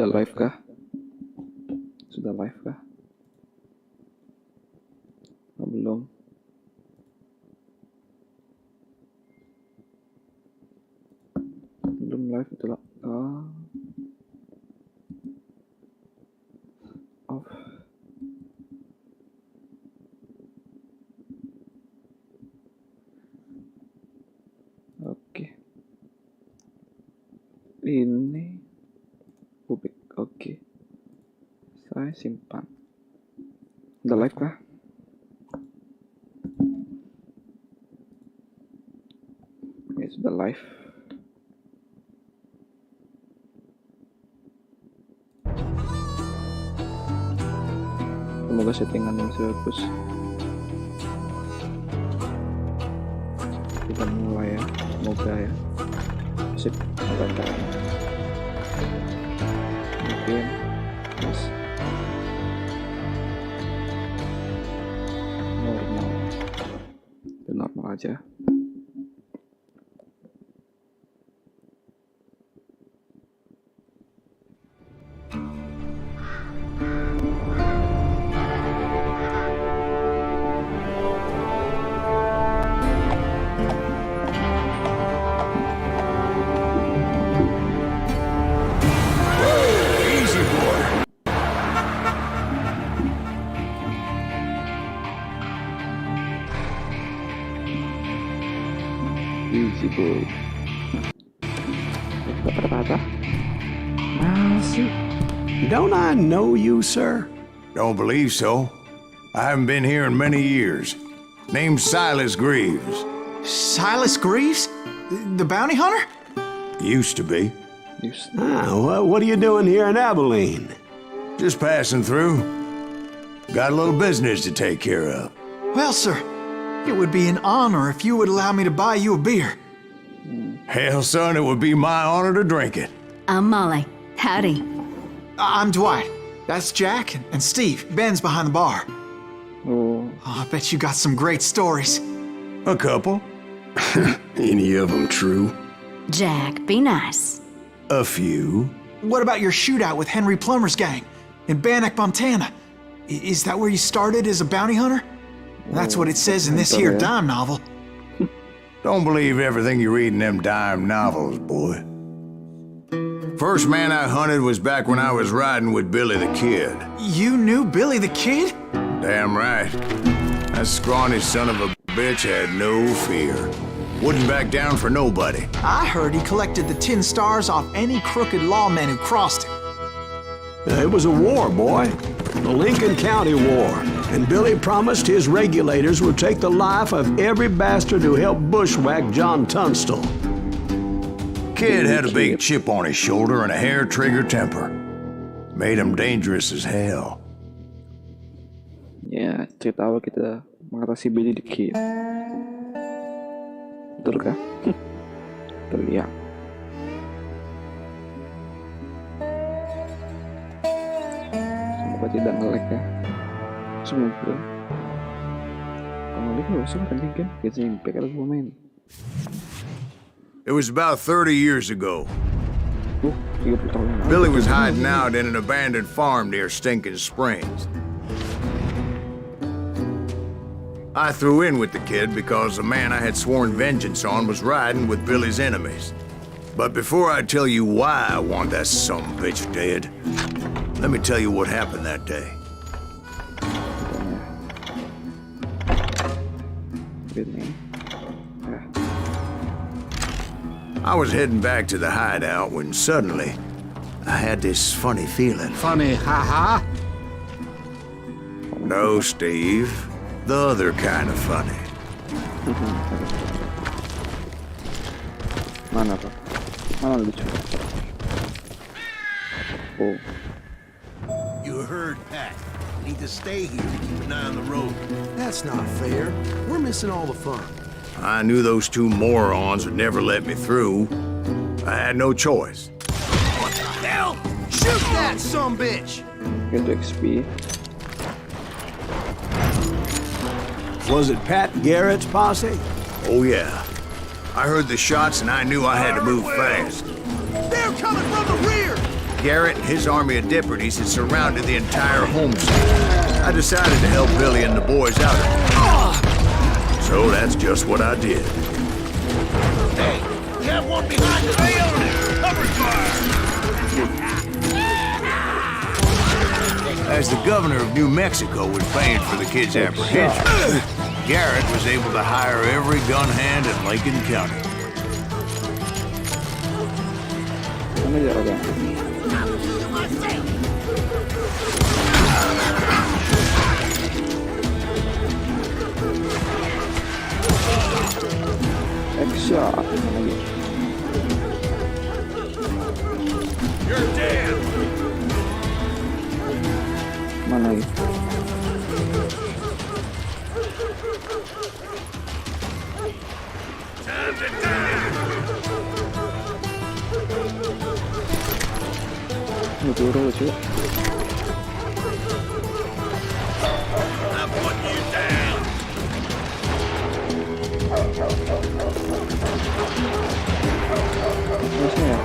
Sudah live kah? Sudah live kah? Oh, belum. Belum live itu lah. Off. Oke. Ini publik. Oke. Saya simpan. Udah live kah? Oke, sudah live. Semoga settingan masih bagus. Kita mulai ya, semoga ya. Sip, mantap. Mungkin, yes. Normal, itu normal aja. Easy boy. Masih. Don't I know you, sir? Don't believe so. I haven't been here in many years. Name's Silas Greaves. Silas Greaves? The bounty hunter? Used to be. Well, what are you doing here in Abilene? Just passing through. Got a little business to take care of. Well, sir, it would be an honor if you would allow me to buy you a beer. Hell, son, it would be my honor to drink it. I'm Molly. Howdy. I'm Dwight. That's Jack and Steve. Ben's behind the bar. Oh, I bet you got some great stories. A couple. Any of them true? Jack, be nice. A few. What about your shootout with Henry Plummer's gang in Bannock, Montana? Is that where you started as a bounty hunter? That's what it says in this here dime novel. Don't believe everything you read in them dime novels, boy. First man I hunted was back when I was riding with Billy the Kid. You knew Billy the Kid? Damn right. That scrawny son of a bitch had no fear. Wouldn't back down for nobody. I heard he collected the 10 stars off any crooked lawmen who crossed him. It was a war, boy. The Lincoln County War. And Billy promised his regulators would take the life of every bastard who helped bushwhack John Tunstall. Kid had a big chip on his shoulder and a hair-trigger temper. Made him dangerous as hell. ya cerita awal kita mengatasi Billy the Kid. Betul kah? Terlihat. Semoga tidak nge-lag ya. Semoga. Kalau nge-lag gak usah kan kan? Biasanya impact kalau gua main. It was about 30 years ago. 30 tahun lalu. Billy was hiding out in an abandoned farm near Stinking Springs. I threw in with the kid because the man I had sworn vengeance on was riding with Billy's enemies. But before I tell you why I want that sumbitch dead, let me tell you what happened that day. I was heading back to the hideout when suddenly I had this funny feeling. Funny, haha. No, Steve. The other kind of funny. Mana Pak? Mana lucu? Oh. You heard Pat. Need to stay here to keep an eye on the road. That's not fair. We're missing all the fun. I knew those two morons would never let me through. I had no choice. What the hell? Shoot that sumbitch! Get to XP. Was it Pat Garrett's posse? Oh yeah. I heard the shots and I knew I had to move fast. They're coming from the rear! Garrett and his army of deputies had surrounded the entire home site. I decided to help Billy and the boys out of it. So that's just what I did. Hey, we have one behind us. Stay on it. Cover fire. As the governor of New Mexico was paying for the kids' apprehension, Garrett was able to hire every gun hand in Lincoln County. Mana dia orang? Headshot. Mana lagi? You're dead. Mana lagi? Time to die. Ini turun cuy. I'm putting you down. Terusnya ya.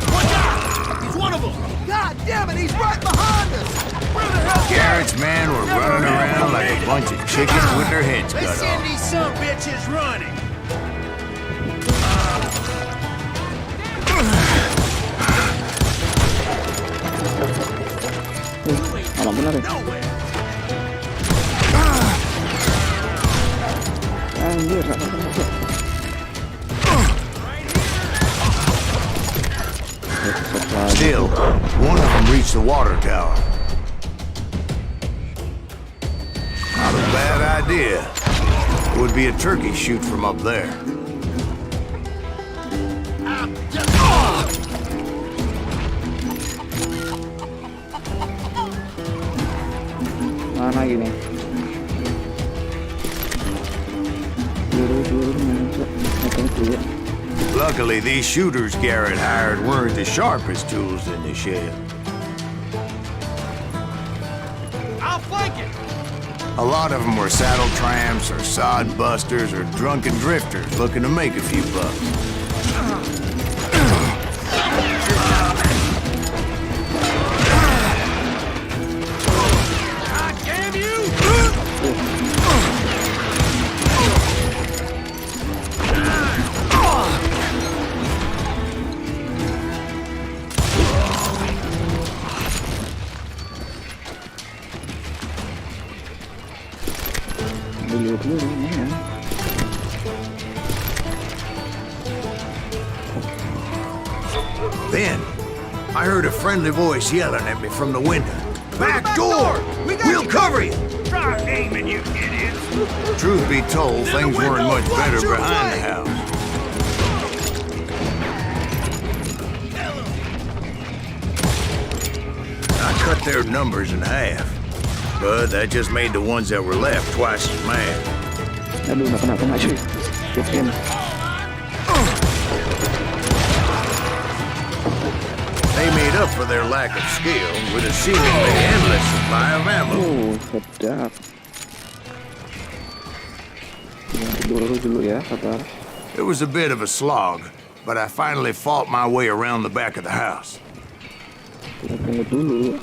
Watch out! He's one of them. God damn it! He's right behind us. Where the hell? Garrett's men were running around like a bunch of chickens with their heads Let's cut send off. these son bitches running. Alam benar ya. Nowhere. Anjir, gak masuk. Still, one of them reached the water tower. Not a bad idea. Would be a turkey shoot from up there. Mana gini? Dulu masuk. Dulu. Luckily, these shooters Garrett hired weren't the sharpest tools in the shed. I'll flank it. A lot of them were saddle tramps or sod busters or drunken drifters looking to make a few bucks. God damn you! Dulu ya. Then, I heard a friendly voice yelling at me from the window. Back door! We'll cover you! Try aiming, you idiots! Truth be told, things weren't much better behind the house. I cut their numbers in half, but that just made the ones that were left twice as mad. Aduh, nggak kena cuy. Bikin. They made up for their lack of skill with a seemingly endless supply of ammo. Sedap. Dulu ya, sabar. It was a bit of a slog, but I finally fought my way around the back of the house. Kita tunggu dulu.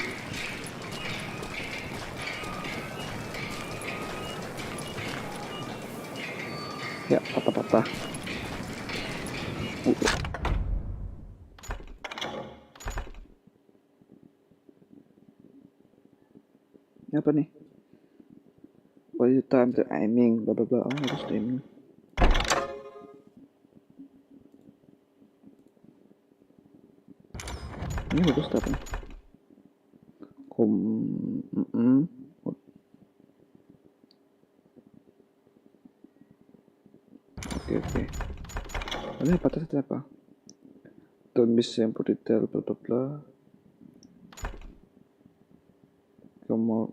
Ya, patah-patah. Ini apa nih? By.U time to aiming, bla bla bla. Oh, harus aiming. Ini bagus apa nih? Oke. Ini patah apa? Don't miss simple detail, bla bla bla. Kamu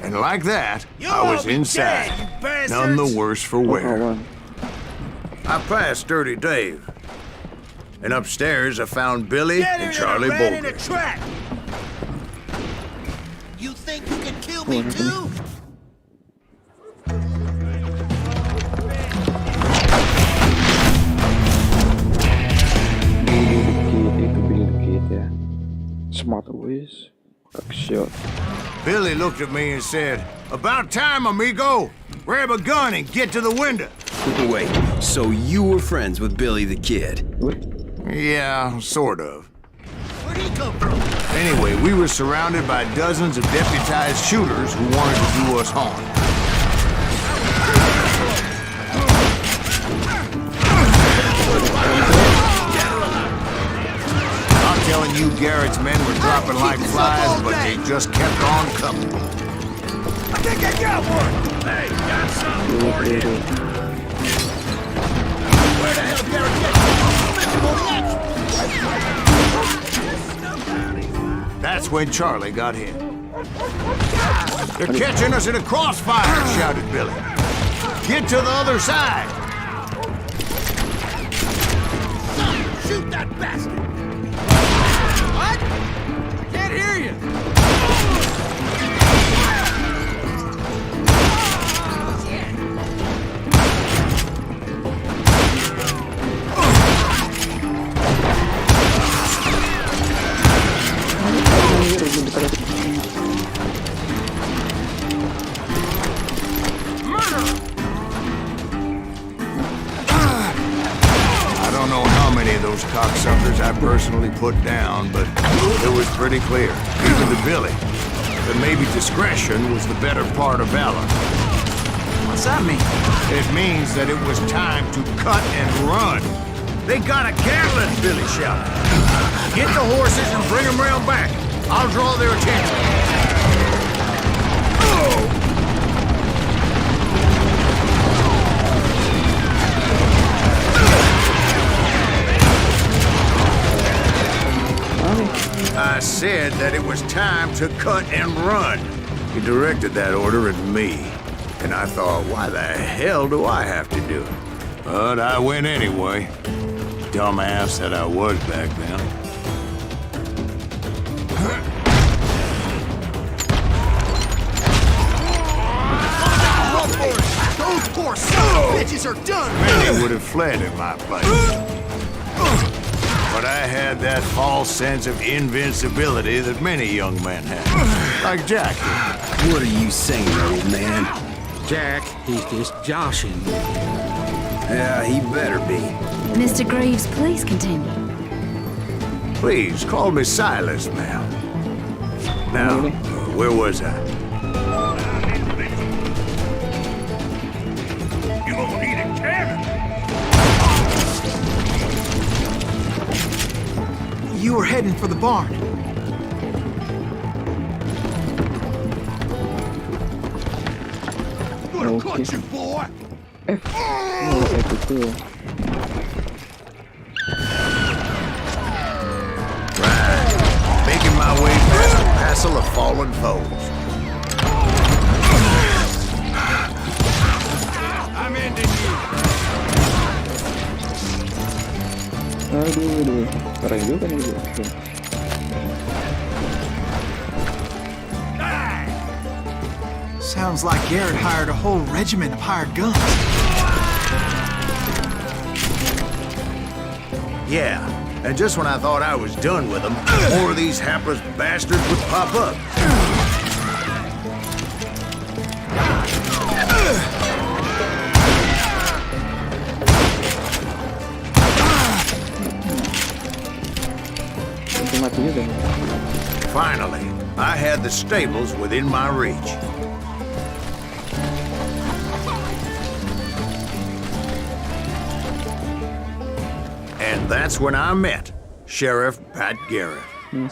And like that, You'll I was all be inside. dead, you bastards. None the worse for wear. Kawan. I passed Dirty Dave. And upstairs, I found Billy Get and in Charlie and ran in a Bolger. trap. You think you can kill me too? Billy the Kid ya. Smart always. Shot. Billy looked at me and said, "About time, amigo. Grab a gun and get to the window." Wait, so you were friends with Billy the Kid? What? Yeah, sort of. Where'd he come from? Anyway, we were surrounded by dozens of deputized shooters who wanted to do us harm. I'm telling you, Garrett's men were dropping like flies, but they just kept on coming. I think I got one. Hey, got something for you. Where the hell Garrett get That's when Charlie got hit. They're catching us in a crossfire, shouted Billy. Get to the other side. Shoot that bastard! What? Can't hear you. I don't know how many of those cocksuckers I personally put down, but it was pretty clear, even to Billy, that maybe discretion was the better part of valor. What's that mean? It means that it was time to cut and run. They got a Gatlin, Billy shouted. Get the horses and bring them round back. I'll draw their attention. I said that it was time to cut and run. He directed that order at me. And I thought, why the hell do I have to do it? But I went anyway. Dumbass that I was back then. Those poor son of bitches are done. Many would have fled in my place. But I had that false sense of invincibility that many young men have. Like Jack here. What are you saying, old man? Jack, he's just joshing you. Yeah, he better be. Mr. Greaves, please continue. Please, call me Silas, ma'am. Now, where was I? You gonna need a cannon. You were heading for the barn. Gonna cut you, boy. Oh, itu. Right. Making my way past a passel of fallen foes. I'm ending you. Aduh. Keren juga nih. Sounds like Garrett hired a whole regiment of hired guns. Yeah, and just when I thought I was done with them, more of these hapless bastards would pop up. Finally, I had the stables within my reach. And that's when I met Sheriff Pat Garrett.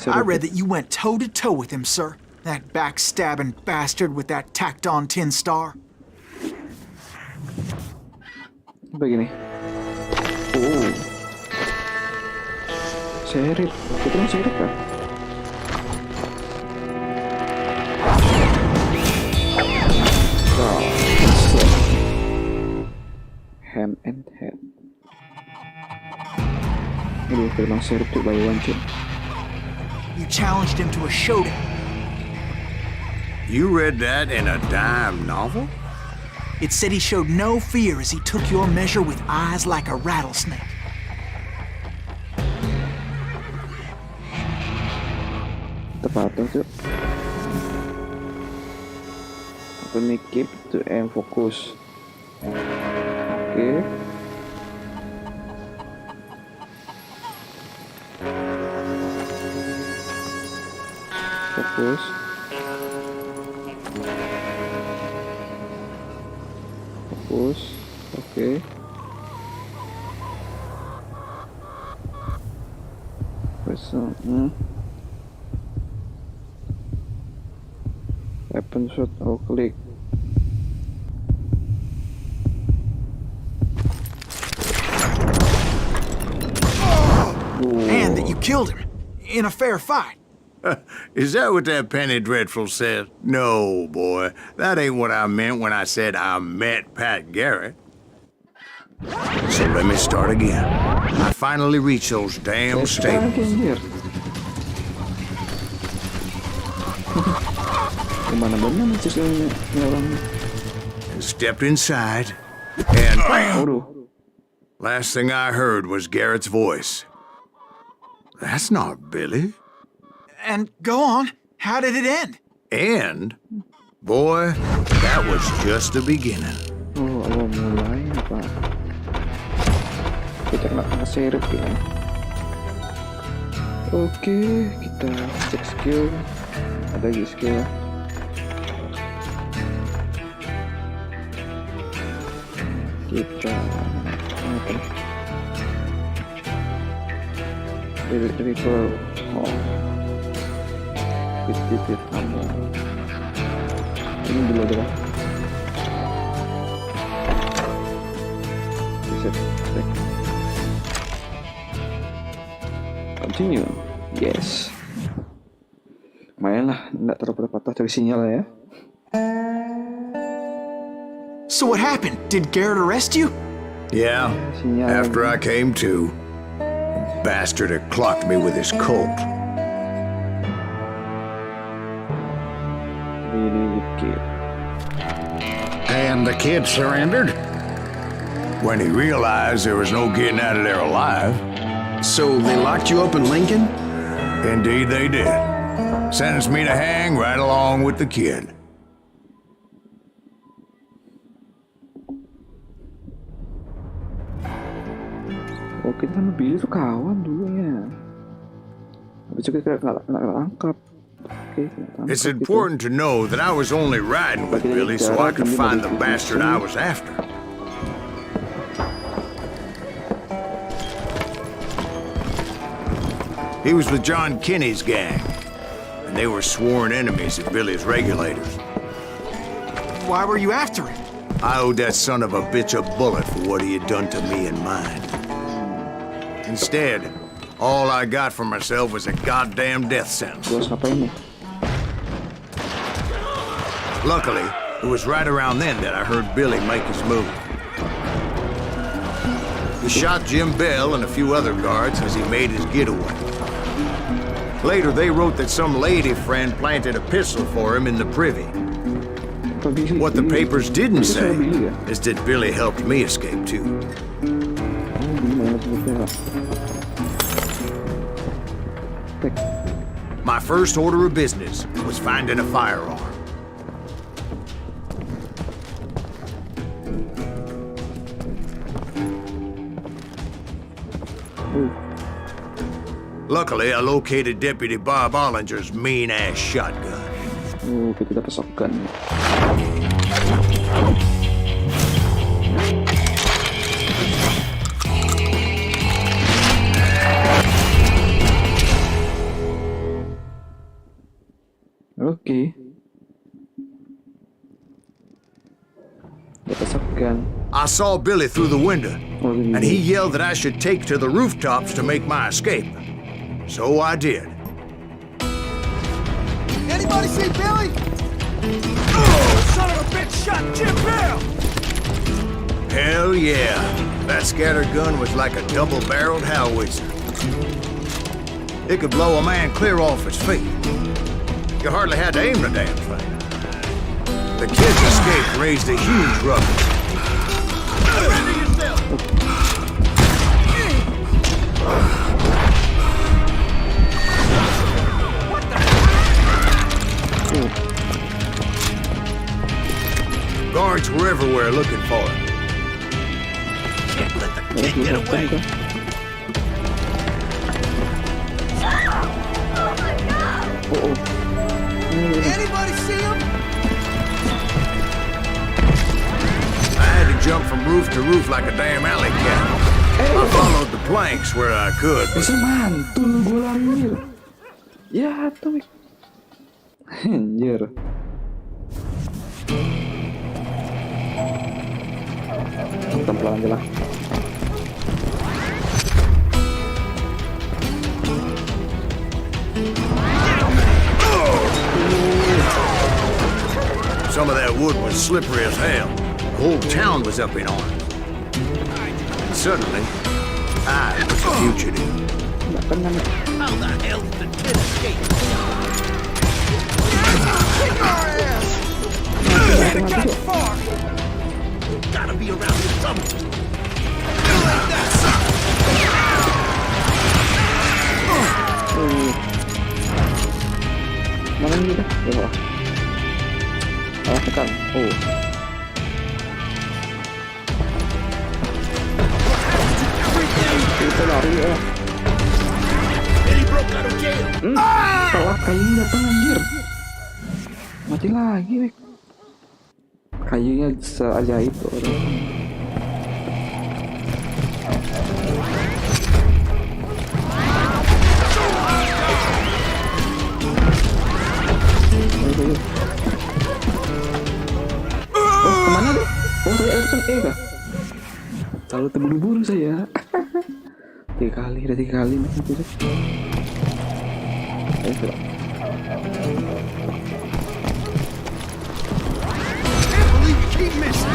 I read that you went toe-to-toe with him, sir. That backstabbing bastard with that tacked-on tin star. Begini. Oh. Sheriff. Kita kan sheriff kan? and head. Aduh, memang serip tuh By.U cuy. You challenged him to a showdown. You read that in a dime novel? It said he showed no fear as he took your measure with eyes like a rattlesnake. Tepat tuh. Apa nih, keep to aim focus. Oke. Fokus. Fokus. Oke. Weapon shot or Klik. And that you killed him in a fair fight. Is that what that penny dreadful said? No, boy. That ain't what I meant when I said I met Pat Garrett. So let me start again. I finally reached those damn stables. Kemana-mana sih orang. And stepped inside, and bam! Waduh. Last thing I heard was Garrett's voice. That's not Billy. And go on, how did it end? And, boy, that was just the beginning. Oh, awal mulai apa? Kita kena serep ya. Oke, kita cek skill. Ada lagi skill. Kita apa? Refer. Oh. Fit kamu. Ini dulu adalah. Bisa cek. Continue. Yes. Lumayan lah, nggak terlalu patah dari sinyal ya. So what happened? Did Garrett arrest you? Yeah, Sinyal. after I came to, bastard had clocked me with his Colt. Really kid. And the kid surrendered? When he realized there was no getting out of there alive. So they locked you up in Lincoln? Indeed they did. Sentenced me to hang right along with the kid. Oh, kita sama Billy tuh kawan dulu ya. Habis itu kita kena tangkap. Oke, kena tangkap It's gitu. important to know that I was only riding with Billy so I could find the bastard I was after. He was with John Kinney's gang, and they were sworn enemies of Billy's regulators. Why were you after him? I owed that son of a bitch a bullet for what he had done to me and mine. Instead, all I got for myself was a goddamn death sentence. Gua harus ngapain nih? Luckily, it was right around then that I heard Billy make his move. He shot Jim Bell and a few other guards as he made his getaway. Later, they wrote that some lady friend planted a pistol for him in the privy. What the papers didn't say is that Billy helped me escape too. My first order of business was finding a firearm. Luckily, I located Deputy Bob Ollinger's mean-ass shotgun. Kita dapat shotgun. Oke. Dapat shotgun. I saw Billy through the window, and he yelled that I should take to the rooftops to make my escape. So I did. Anybody see Billy? Oh, son of a bitch shot Jim Bell! Hell yeah. That scatter gun was like a double-barreled howitzer. It could blow a man clear off his feet. You hardly had to aim the damn thing. The kid's escape raised a huge ruckus. Surrender yourself! Guards were everywhere looking for him. Can't let the kid get away! Anybody see him? I had to jump from roof to roof like a damn alley cat. I followed the planks where I could, but Bisa mantul gue anjir. Ya tuh. Anjir. Pelan aja lah. some of that wood was slippery as hell. The whole town was up in arms. And suddenly, I was a fugitive. How the hell did the kid escape? Kick our ass! You can't have gotten far! Gotta be around here somewhere. You ain't that Mana ini dah? Di bawah. Oh, tekan. Oh. Kita lari ya. Telat kayunya datang anjir. Mati lagi nih. Kayunya seajaib tuh. Oh, kemana tuh? Oh, saya kan kah? Terlalu terburu-buru saya. Udah tiga kali nih itu. Ayo, sudah. can't believe you keep missing!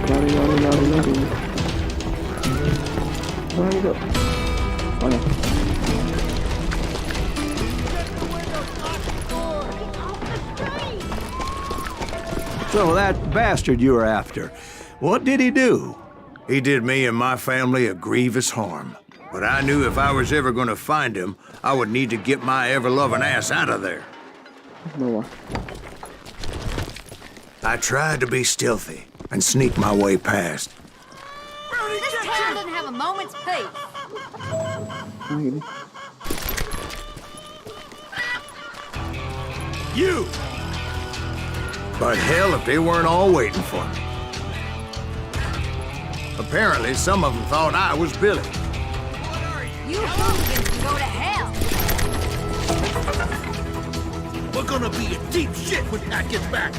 Lari. Lari tuh. Mana? So that bastard you were after, what did he do? He did me and my family a grievous harm. But I knew if I was ever going to find him, I would need to get my ever-loving ass out of there. Bawah. I tried to be stealthy and sneak my way past. This town doesn't have a moment's peace. Ah, gini. You! But hell, if they weren't all waiting for me. Apparently, some of them thought I was Billy. You hooligans can go to hell. We're gonna be in deep shit when Pat gets back.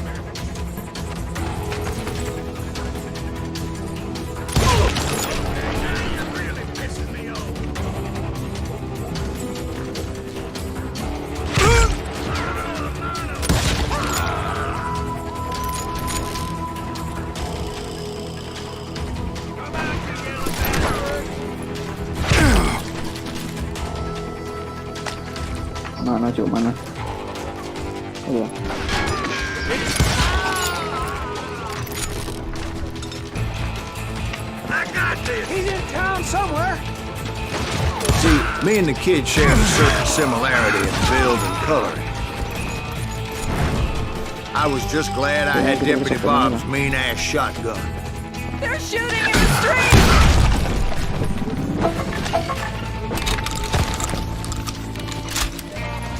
Mana cuk, mana? Oh. I got this! He's in town somewhere! See, me and the kid shared a certain similarity in build and coloring. I was just glad I had Deputy Bob's mean-ass shotgun. They're shooting in the street!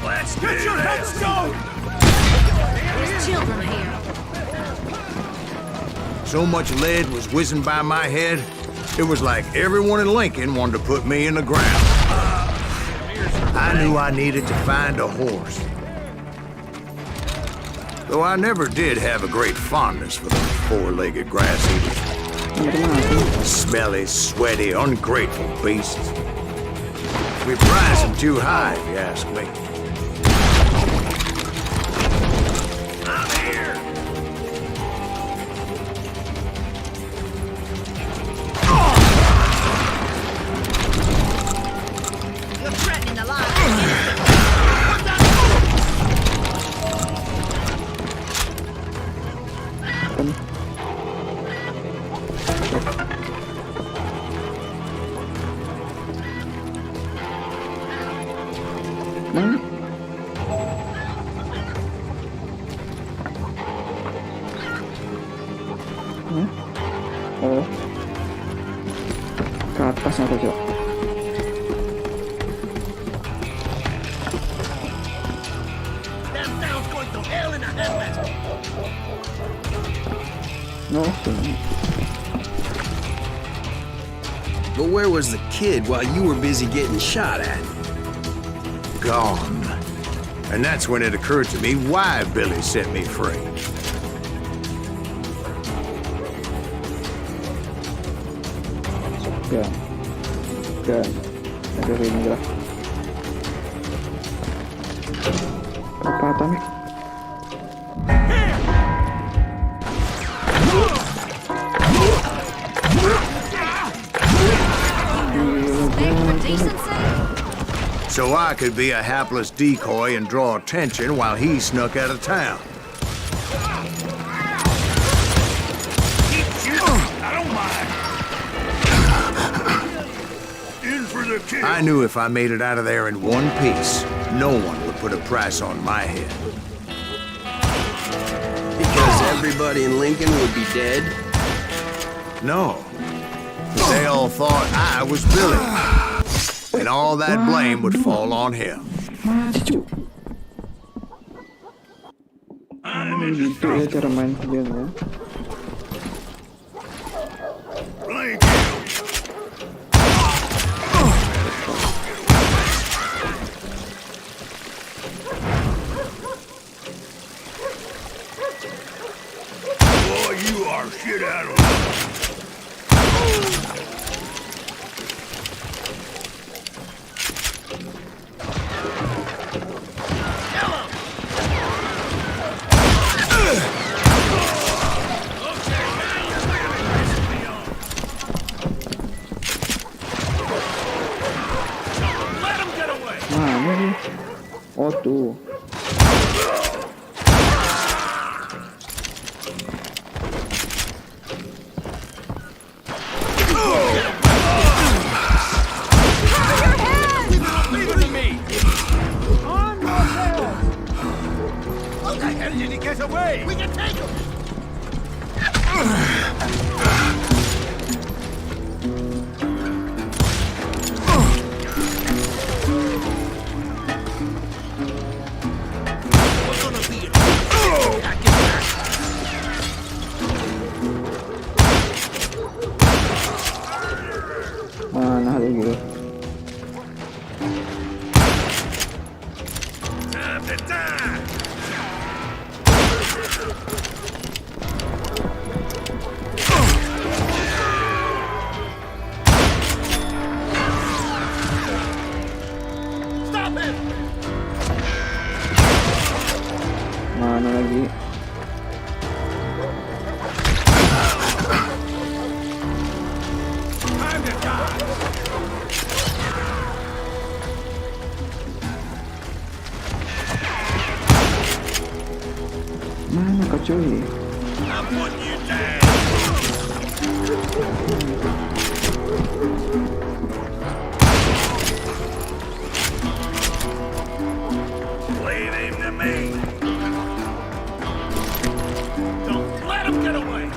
Let's Get your headstone! There's children here. So much lead was whizzing by my head, it was like everyone in Lincoln wanted to put me in the ground. I knew I needed to find a horse. Though I never did have a great fondness for those four-legged grass eaters. Smelly, sweaty, ungrateful beasts. We prize them too high, if you ask me. Oh, ke atas atau coba? That sound's going to hell in a handbasket. No, sini. But where was the kid while you were busy getting shot at? Gone. And that's when it occurred to me why Billy set me free. Gun. Ada ini lah. Perapatan nih. Make for decency? So I could be a hapless decoy and draw attention while he snuck out of town. Keep shooting. I don't mind. In for the kill. I knew if I made it out of there in one piece, no one would put a price on my head. Because everybody in Lincoln would be dead? No. They all thought I was Billy. And all that blame would fall on him. Mati cu. Gitu ya cara main game ya. Blink. Boy, you are shit out of luck. Mana nih? Oh tuh. How the hell did he get away? We can take him. We're gonna be in Mana ada gitu? time to die. Stop him! Mana lagi? Time to die. Mana kau cuy? I'm putting you down. Leave him to me. Don't let him get away.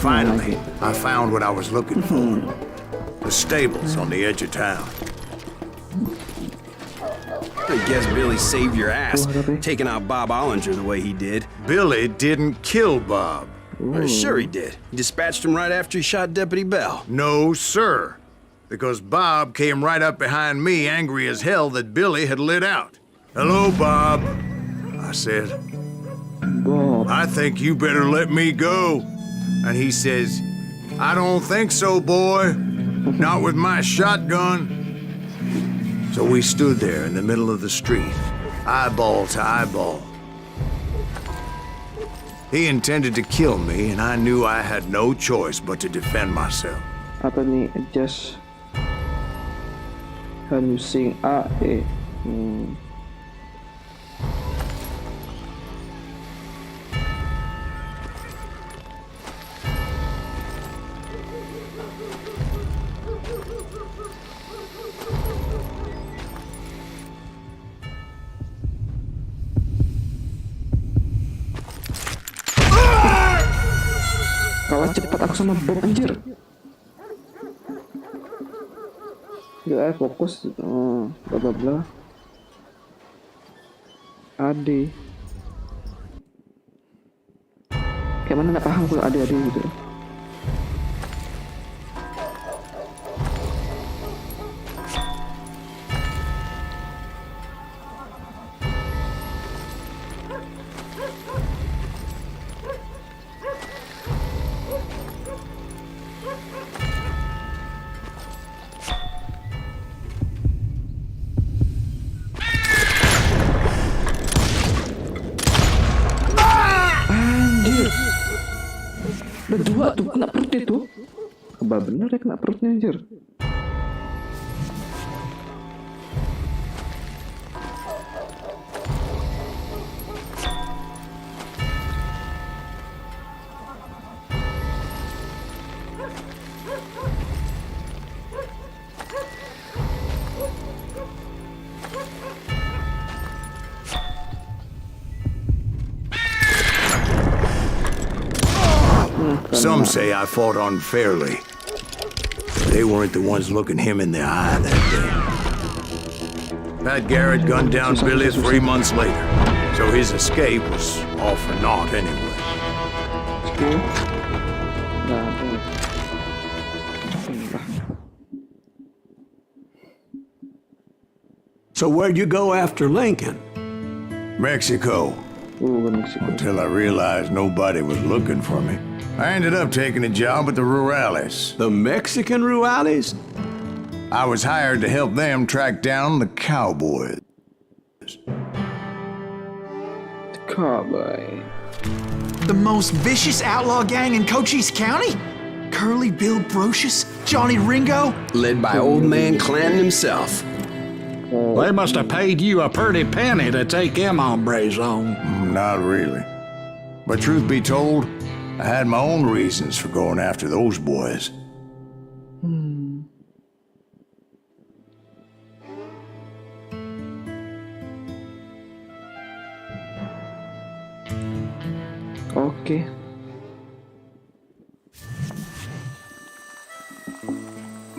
Finally, I found what I was looking for. The stables on the edge of town. I guess Billy saved your ass, taking out Bob Ollinger the way he did. Billy didn't kill Bob. Sure he did. He dispatched him right after he shot Deputy Bell. No, sir. Because Bob came right up behind me, angry as hell that Billy had lit out. Hello, Bob, I said. Bob. I think you better let me go. And he says, I don't think so, boy. Not with my shotgun. So we stood there in the middle of the street, eyeball to eyeball. He intended to kill me, and I knew I had no choice but to defend myself. Apa nih? Adjust. Using A, E. aku sama Bob anjir. Gak fokus. Oh, bla bla bla. Ade. Kayak mana nggak paham kalau ade gitu. Berdua tuh kena perut itu. Kebal bener ya kena perutnya anjir. Some say I fought unfairly. They weren't the ones looking him in the eye that day. Pat Garrett gunned down Billy 3 months later, so his escape was all for naught anyway. Skill. Nah, So where'd you go after Lincoln? Mexico, Mexico. until I realized nobody was looking for me. I ended up taking a job at the Rurales. The Mexican Rurales? I was hired to help them track down the Cowboy. Cowboy. The most vicious outlaw gang in Cochise County? Curly Bill Brocious? Johnny Ringo? Led by old man Clanton himself. They must have paid you a pretty penny to take them hombres on. Not really. But truth be told, I had my own reasons for going after those boys. Okay.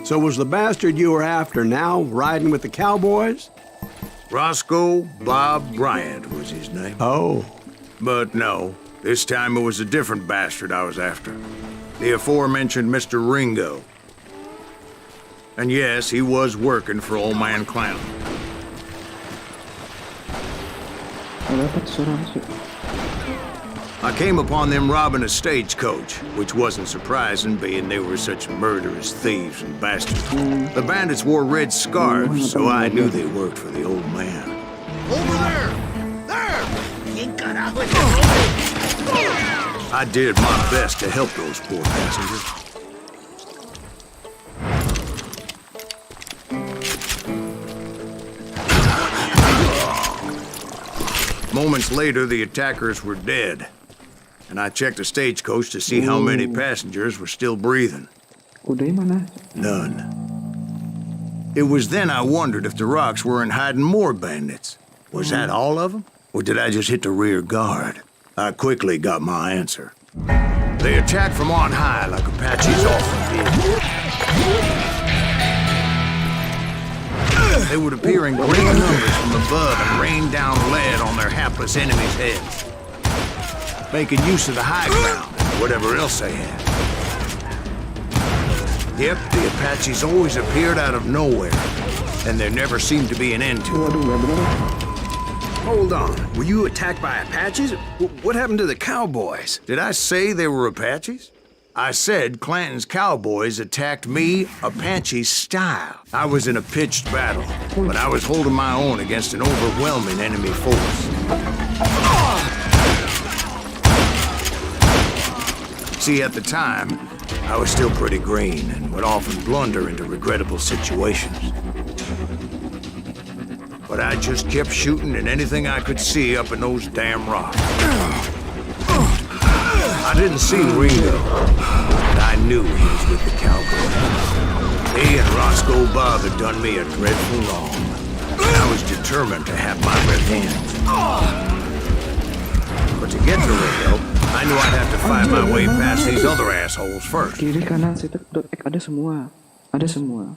So was the bastard you were after now riding with the Cowboys? Roscoe Bob Bryant was his name. Oh. But no, this time it was a different bastard I was after. The aforementioned Mr. Ringo. And yes, he was working for old man Clanton. I came upon them robbing a stagecoach, which wasn't surprising, being they were such murderous thieves and bastards. The bandits wore red scarves, so I knew they worked for the old man. Over there! There! You ain't got out with I did my best to help those poor passengers. Moments later, the attackers were dead. And I checked the stagecoach to see how many passengers were still breathing. None. It was then I wondered if the rocks weren't hiding more bandits. Was that all of them? Or did I just hit the rear guard? I quickly got my answer. They attacked from on high like Apaches often did. They would appear in great numbers from above and rain down lead on their hapless enemies' heads, making use of the high ground and whatever else they had. Yep, the Apaches always appeared out of nowhere, and there never seemed to be an end to it. Hold on. Were you attacked by Apaches? What happened to the Cowboys? Did I say they were Apaches? I said Clanton's Cowboys attacked me Apache style. I was in a pitched battle, but I was holding my own against an overwhelming enemy force. See, at the time, I was still pretty green and would often blunder into regrettable situations. But I just kept shooting at anything I could see up in those damn rocks. I didn't see Ringo, but I knew he was with the Cowboys. He and Roscoe Bob had done me a dreadful wrong, and I was determined to have my revenge. But to get to Ringo, I knew I'd have to fight my way past these other assholes first. Kiri kanan situ ada semua. Ada semua.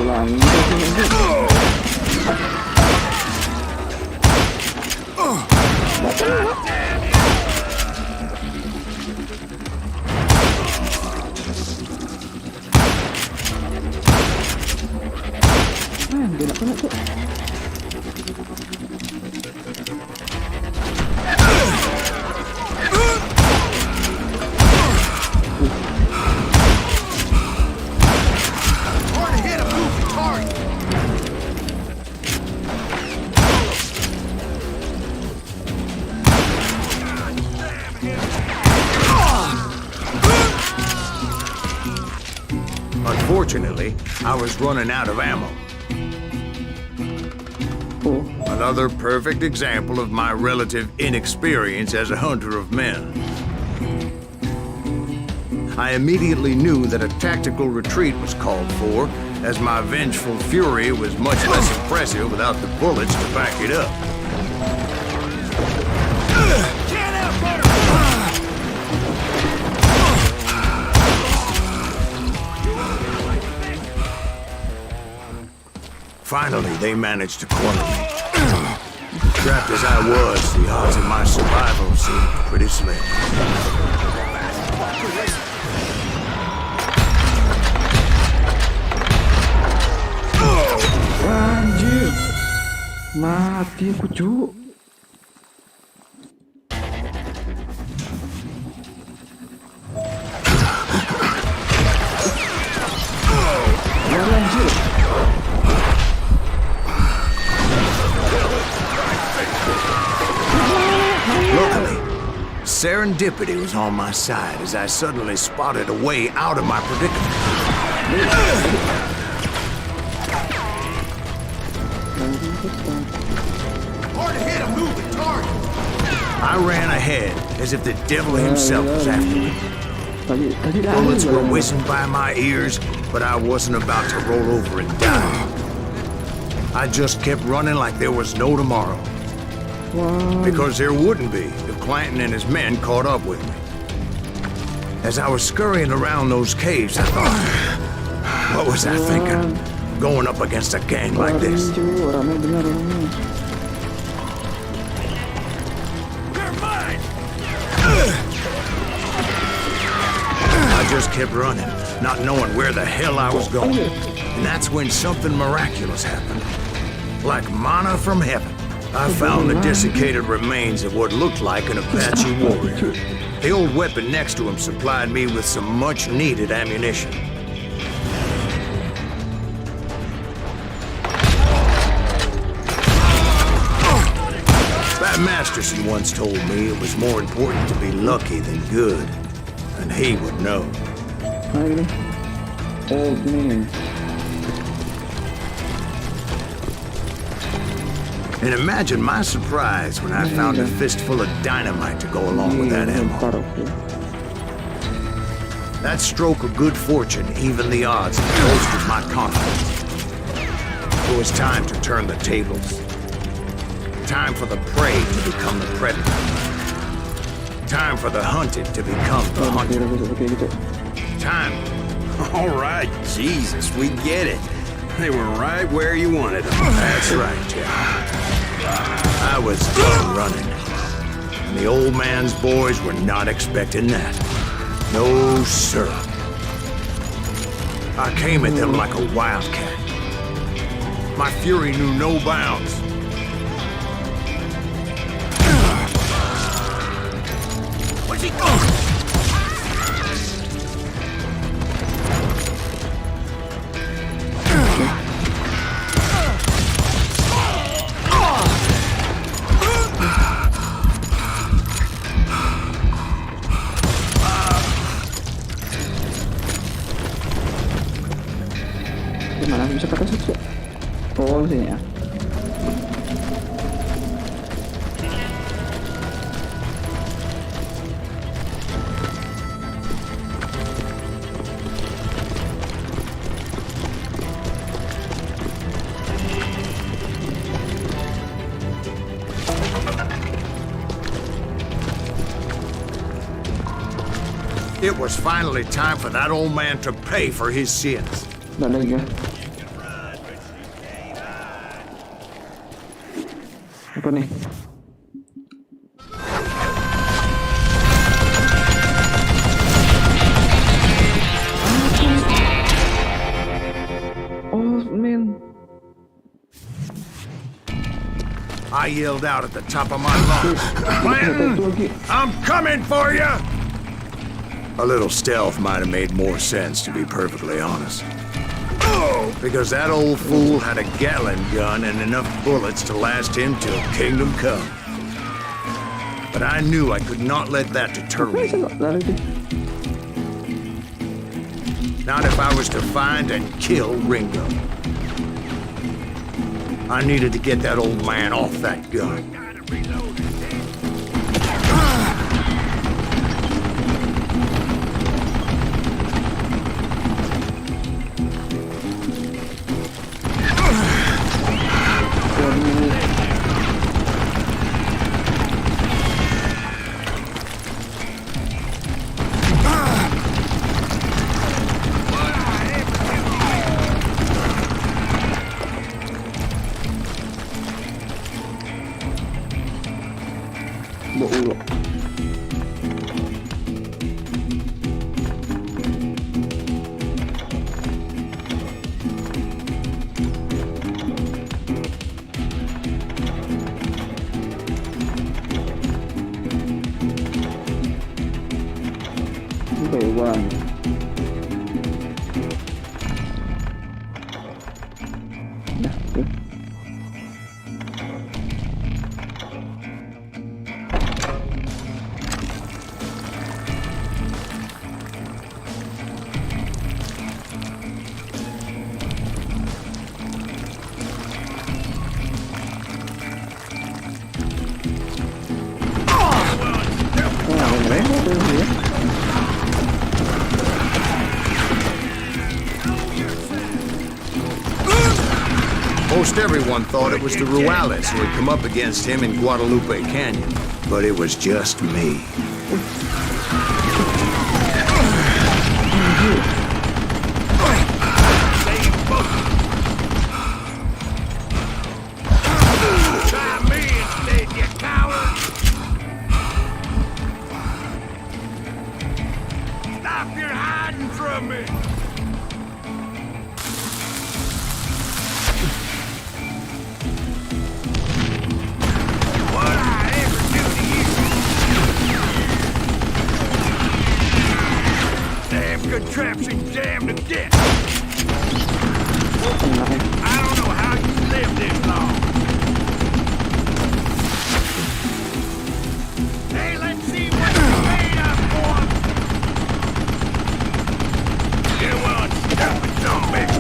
Ulangi. Dia nak kena tu. Hard to hit a moving target. Unfortunately, I was running out of ammo. Oh, Another perfect example of my relative inexperience as a hunter of men. I immediately knew that a tactical retreat was called for, as my vengeful fury was much less impressive without the bullets to back it up. Can't outrun Finally, they managed to corner me. Trapped as I was, the odds of my survival seemed pretty slim. anjir. Mati aku, Cuk. Anjir. Luckily, serendipity was on my side as I suddenly spotted a way out of my predicament. Hard to hit a moving target. I ran ahead as if the devil himself was after me. Tadi dah Bullets ada were jalan. whizzing by my ears, but I wasn't about to roll over and die. I just kept running like there was no tomorrow. Wah, Because there wouldn't be if Clanton and his men caught up with me. As I was scurrying around those caves, I thought, what was I thinking? Going up against a gang like this. Cuk, ramai benar orangnya. They're mine. I just kept running, not knowing where the hell I was going. And that's when something miraculous happened. Like manna from heaven, I found the desiccated remains of what looked like an Apache warrior. The old weapon next to him supplied me with some much-needed ammunition. Pat Masterson once told me it was more important to be lucky than good, and he would know. Mana gini? Oh, gini. And imagine my surprise when I found a fistful of dynamite to go along with that ammo. That stroke of good fortune evened the odds and bolstered my confidence. It was time to turn the tables. Time for the prey to become the predator. Time for the hunted to become the hunter. Time. All right, Jesus, we get it. They were right where you wanted them. That's right, Jeff. I was done running. And the old man's boys were not expecting that. No, sir. I came at them like a wildcat. My fury knew no bounds. Where's he going? Gimana bisa ke atas itu? Oh, sini ya. It was finally time for that old man to pay for his sins. Nggak ada lagi ya? Apa nih? Oh man. I yelled out at the top of my lungs, Clanton, I'm coming for you! A little stealth might have made more sense, to be perfectly honest. Because that old fool had a Gatling gun and enough bullets to last him till Kingdom Come. But I knew I could not let that deter me. Not if I was to find and kill Ringo. I needed to get that old man off that gun. Hewan. Nah, tuh. Most everyone thought it was the Ruales who had come up against him in Guadalupe Canyon, but it was just me. Try me instead, you coward! Stop your hiding from me! Contraption jammed to death. I don't know how you lived this long. Hey, let's see what you're made of, boy. You want stupid zombie?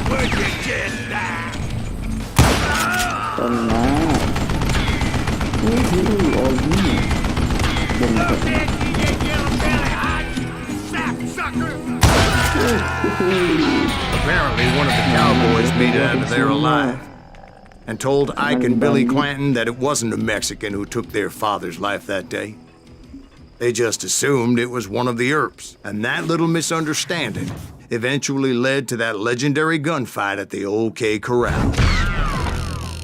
Would you just die? Tenang. Oh gini. Apparently, one of the cowboys made it out of there alive and told Ike and Billy Clanton that it wasn't a Mexican who took their father's life that day. They just assumed it was one of the Earps, and that little misunderstanding eventually led to that legendary gunfight at the OK Corral.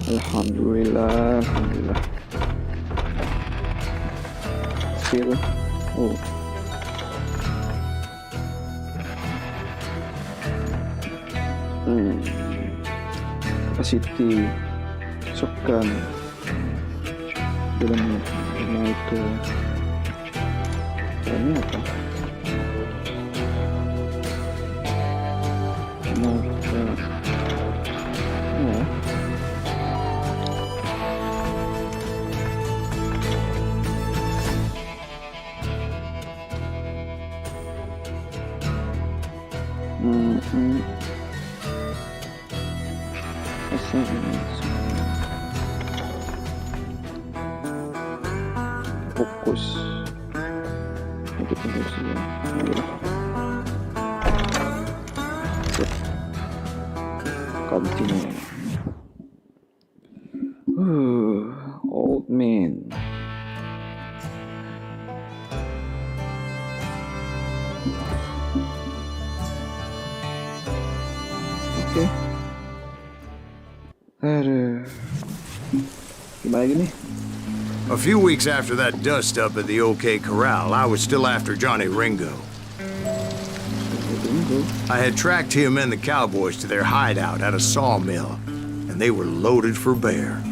Alhamdulillah, alhamdulillah. Skill. Oh. Capacity shotgun dalam itu ini apa? Fokus itu fungsinya. Continue. Oke. Aduh. Gimana lagi nih? A few weeks after that dust-up at the OK Corral, I was still after Johnny Ringo. I had tracked him and the cowboys to their hideout at a sawmill, and they were loaded for bear.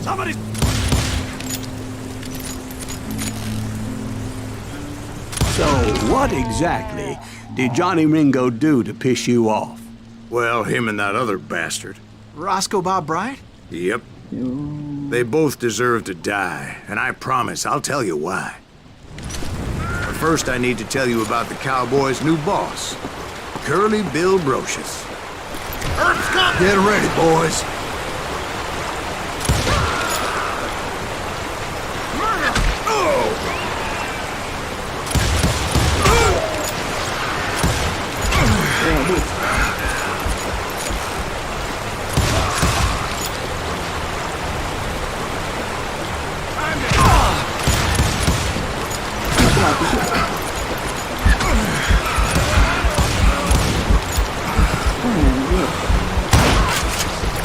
Somebody! So, what exactly did Johnny Ringo do to piss you off? Well, him and that other bastard. Roscoe Bob Bright? Yep. They both deserve to die, and I promise I'll tell you why. But first, I need to tell you about the Cowboys' new boss, Curly Bill Brocious. Herb's coming! Get ready, boys.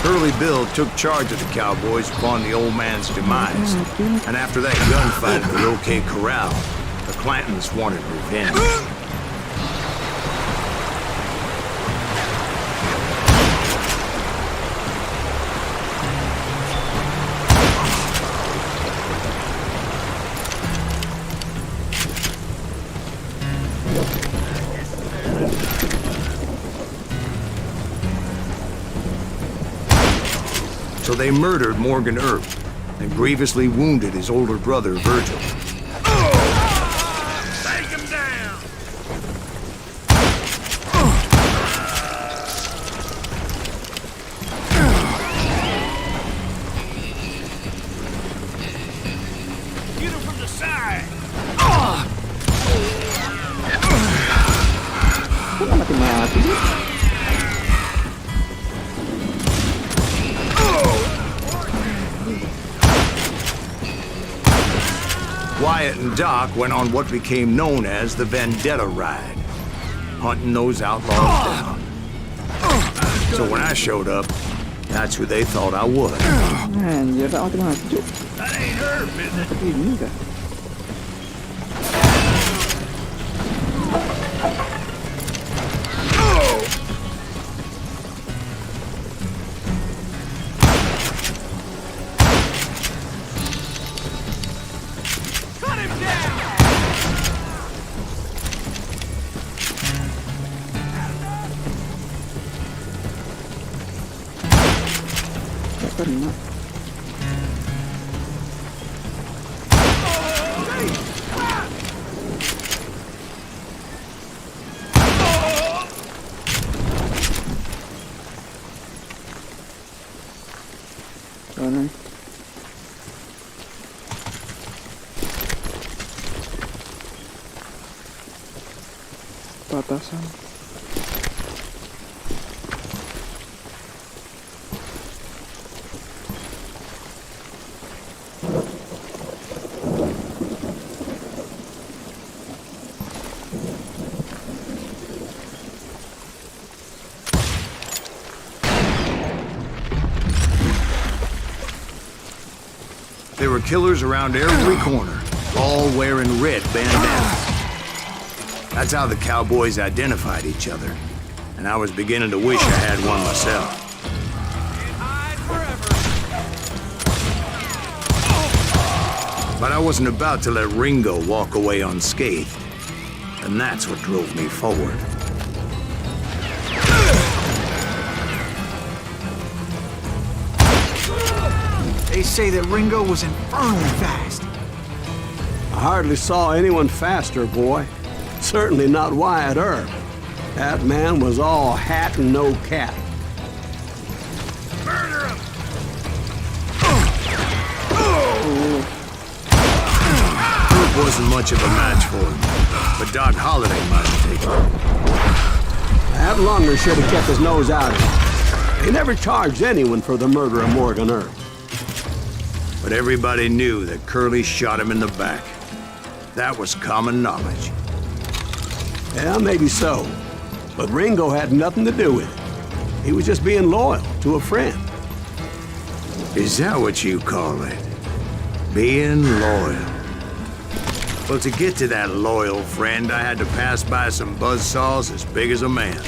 Curly Bill took charge of the Cowboys upon the old man's demise. And after that gunfight at the OK Corral, the Clantons wanted revenge. So they murdered Morgan Earp and grievously wounded his older brother, Virgil. Take him down! Get him from the side! Kok mati-mati sih? Wyatt and Doc went on what became known as the Vendetta Ride, hunting those outlaws down. So when I showed up, that's who they thought I was. Anjir, tak mati-mati cuk. That ain't Herb, is it? Tapi ini kah? Cut him down! Tak kena. Mana? Batasan. There were killers around every corner, all wearing red bandanas. That's how the Cowboys identified each other, and I was beginning to wish I had one myself. Hide forever! But I wasn't about to let Ringo walk away unscathed, and that's what drove me forward. They say that Ringo was infernally fast. I hardly saw anyone faster, boy. Certainly not Wyatt Earp. That man was all hat and no cap. Murder him! Earp wasn't much of a match for him, but Doc Holliday might have taken him. That Lunger should have kept his nose out of it. He never charged anyone for the murder of Morgan Earp. But everybody knew that Curly shot him in the back. That was common knowledge. Yeah, maybe so. But Ringo had nothing to do with it. He was just being loyal to a friend. Is that what you call it? Being loyal? Well, to get to that loyal friend, I had to pass by some buzzsaws as big as a man.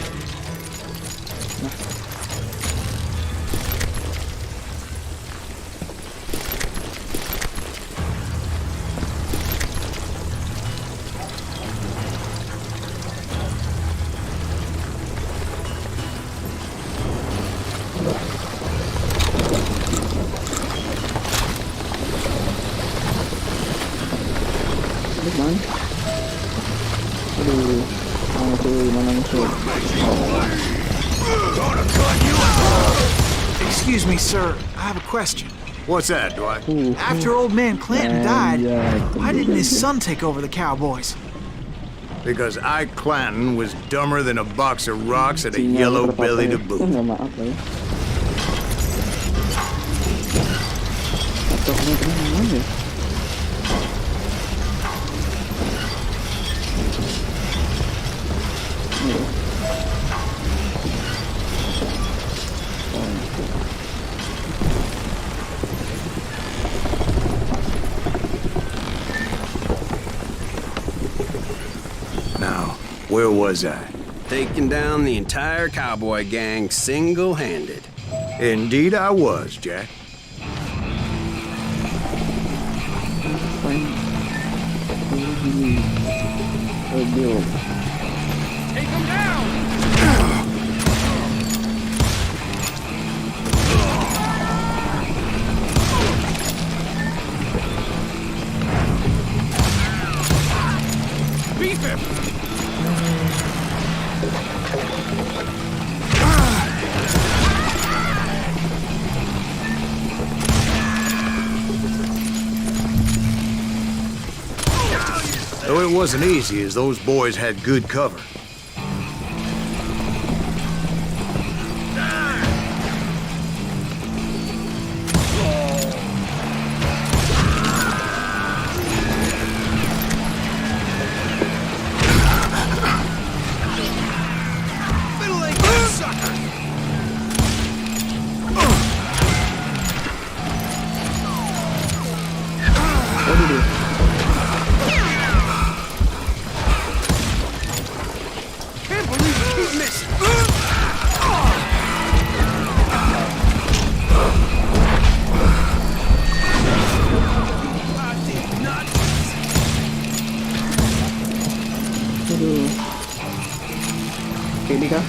Mana? Aduh, mana musuh? Excuse me, sir. I have a question. What's that, Dwight? After old man Clanton died, yeah. why didn't his son take over the Cowboys? Because Ike Clanton was dumber than a box of rocks and a yellow belly to boot. Maaf lah ya. Atau kemana ya? Now, where was I? Taking down the entire Cowboy gang single-handed. Indeed I was, Jack. Take him down! Beat him! Though it wasn't easy, as those boys had good cover. Ini kah?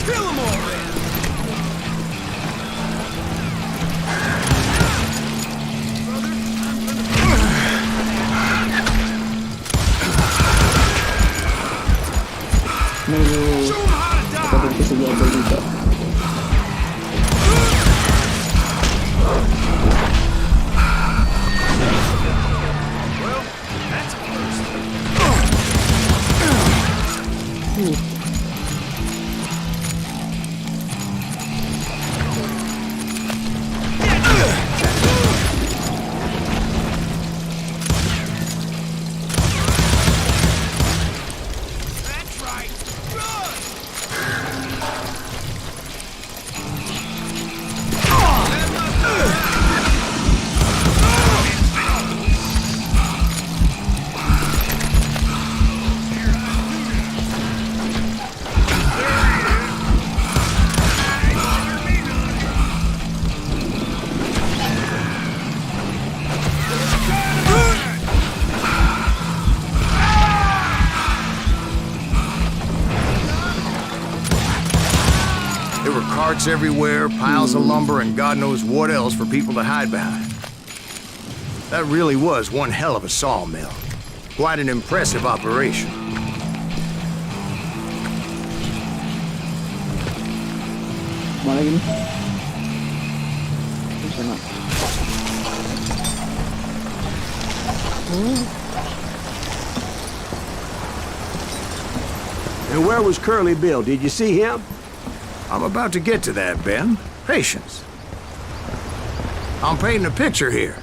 Kill him already! Show him how to die! Well, that's a first. That's right. Good. There were carts everywhere, piles of lumber, and God knows what else for people to hide behind. That really was one hell of a sawmill. Quite an impressive operation. Mana gini? Di sana. And where was Curly Bill? Did you see him? I'm about to get to that, Ben. Patience. I'm painting a picture here.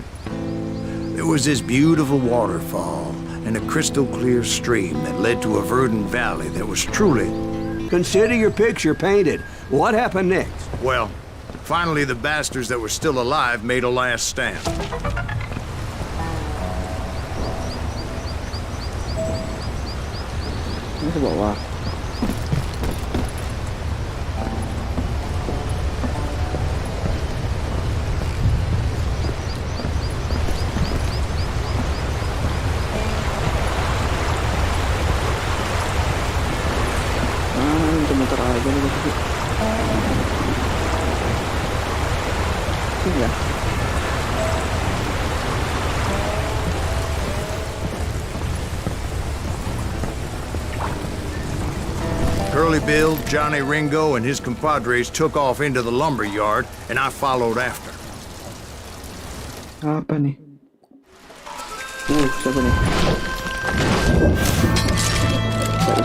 There was this beautiful waterfall and a crystal clear stream that led to a verdant valley that was truly... Consider your picture painted. What happened next? Well, finally the bastards that were still alive made a last stand. Ini ke bawah. Muter aja nih guys. Iya. Curly Bill, Johnny Ringo, and his compadres took off into the lumber yard, and I followed after. Apa nih? Siapa nih?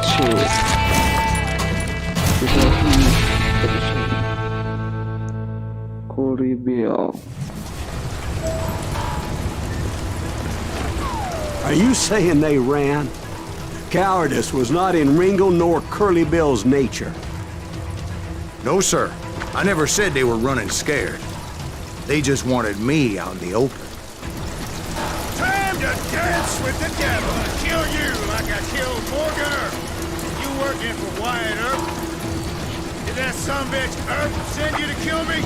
Shit. Curly Bill. Are you saying they ran? Cowardice was not in Ringo nor Curly Bill's nature. No, sir. I never said they were running scared. They just wanted me out in the open. Time to dance with the devil and kill you like I killed Morgan Earp. You working for Wyatt Earp? Did that sumbitch Earp send you to kill me?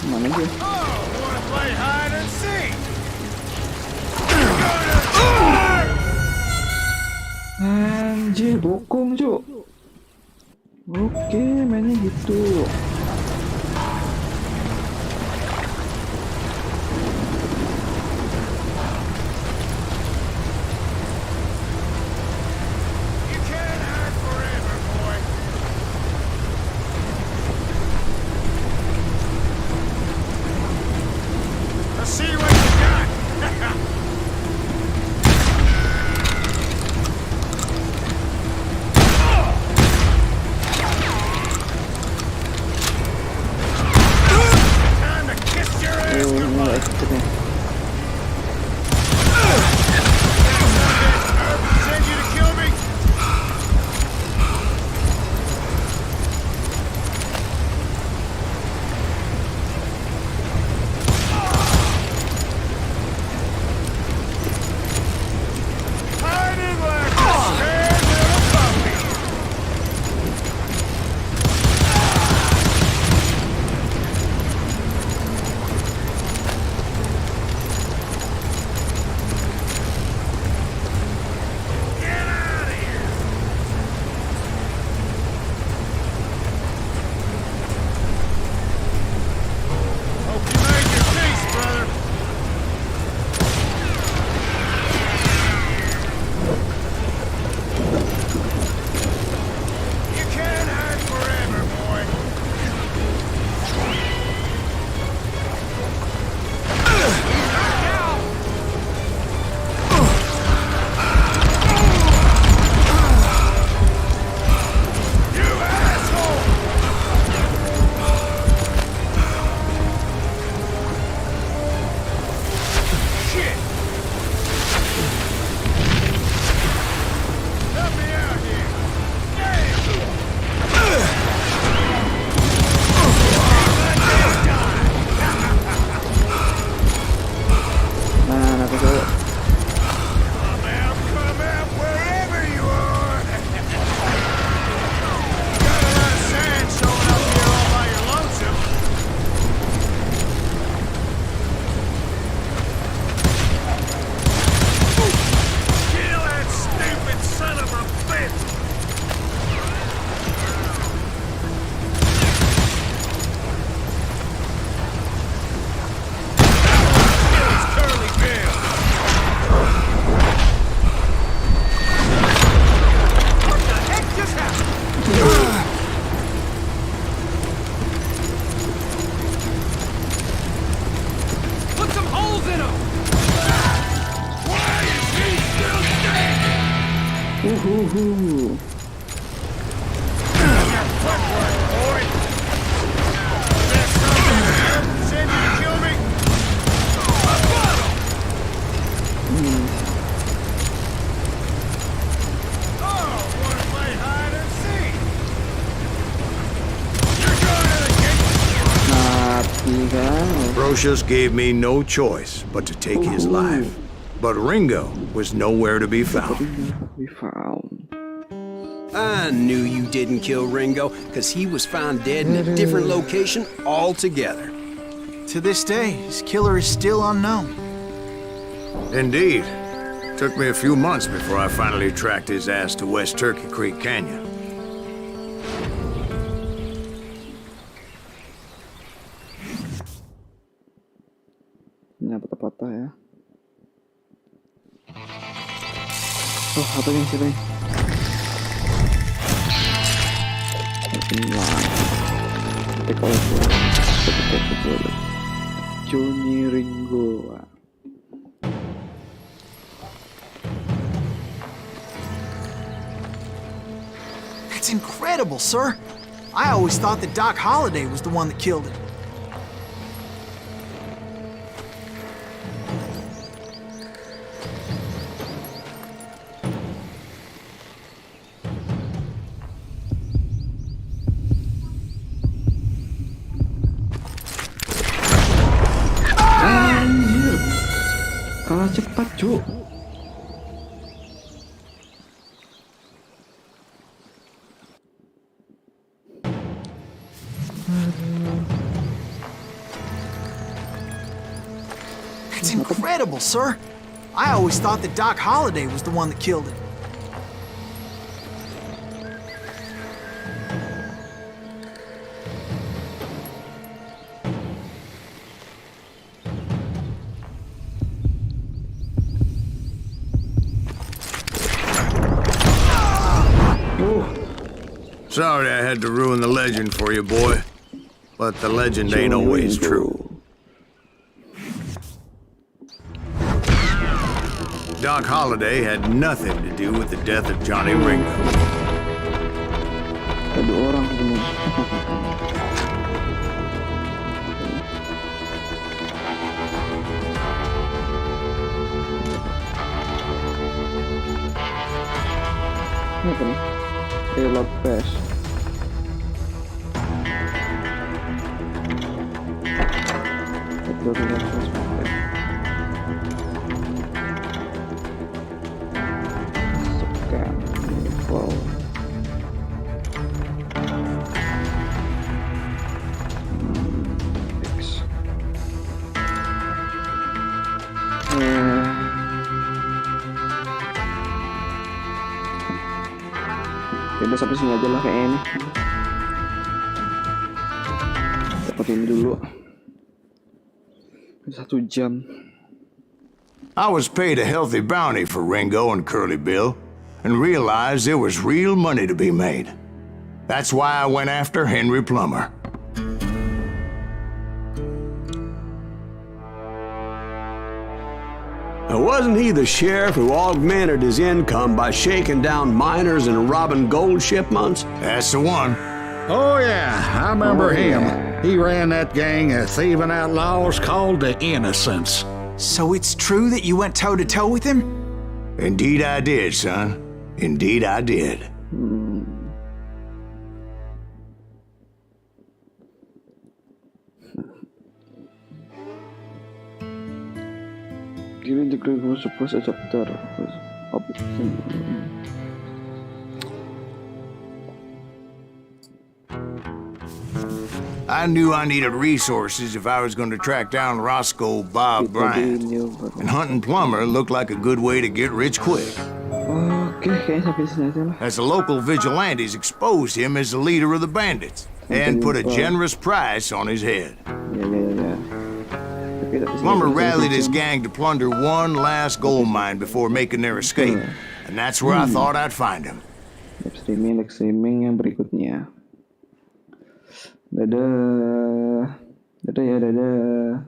Mana dia? Oh, wanna play hide and seek? Anjir, bokong, Cuk. Oke, mainnya gitu. You can't hide forever, boy. Let's see what you got. Time to kiss your ass goodbye. Send you to kill me? Hiding like a scared little puppy. Get out of here. Hope you made your peace, brother. You can't hide forever, boy. You asshole! Shit! Help me out here! Nah, aku tuh. Come out, wherever you are! Got a lot of sand showing up here all by your lonesome. Kill that stupid son of a bitch! It's Curly Bill! What the heck just happened? Put some holes in him! Why is he still standing? Quick work, boy! Did that son of a bitch send you to kill me? Oh, wanna play hide and seek? You're going to the gate! Mati kan. Brocious gave me no choice but to take his life. But Ringo was nowhere to be found. We found. I knew you didn't kill Ringo, because he was found dead in a different location altogether. To this day, his killer is still unknown. Indeed. Took me a few months before I finally tracked his ass to West Turkey Creek Canyon. Ini patah-patah ya. Oh, apa yang sini? Johnny Ringo. That's incredible, sir. I always thought that Doc Holliday was the one that killed him. Anjir. Kalah cepat, Cuk. That's incredible, sir. I always thought that Doc Holliday was the one that killed him. Sorry I had to ruin the legend for you, boy. But the legend ain't always true. Doc Holliday had nothing to do with the death of Johnny Ringo. Ada orang ketemu. Ini apa nih? Reload pass. Betul reload pass. Sekarang wow. Fix. Udah sampai sini aja lah kayak ini. Dapat ini dulu. 1 jam. I was paid a healthy bounty for Ringo and Curly Bill, and realized there was real money to be made. That's why I went after Henry Plummer. Now, wasn't he the sheriff who augmented his income by shaking down miners and robbing gold shipments? That's the one. Oh, yeah, I remember him. yeah. He ran that gang of thieving outlaws called the Innocents. So it's true that you went toe-to-toe with him? Indeed I did, son. Indeed I did. Given the Klik was supposed a chapter of I knew I needed resources if I was going to track down Roscoe Bob Bryant. And hunting Plummer looked like a good way to get rich quick. Oke, kayaknya sampai sini aja lah. As the local vigilantes exposed him as the leader of the bandits and put a generous price on his head. Ya. Plummer rallied his gang to plunder one last gold mine before making their escape. And that's where I thought I'd find him. Live streaming yang berikutnya. Dadah. Dadah ya, dadah.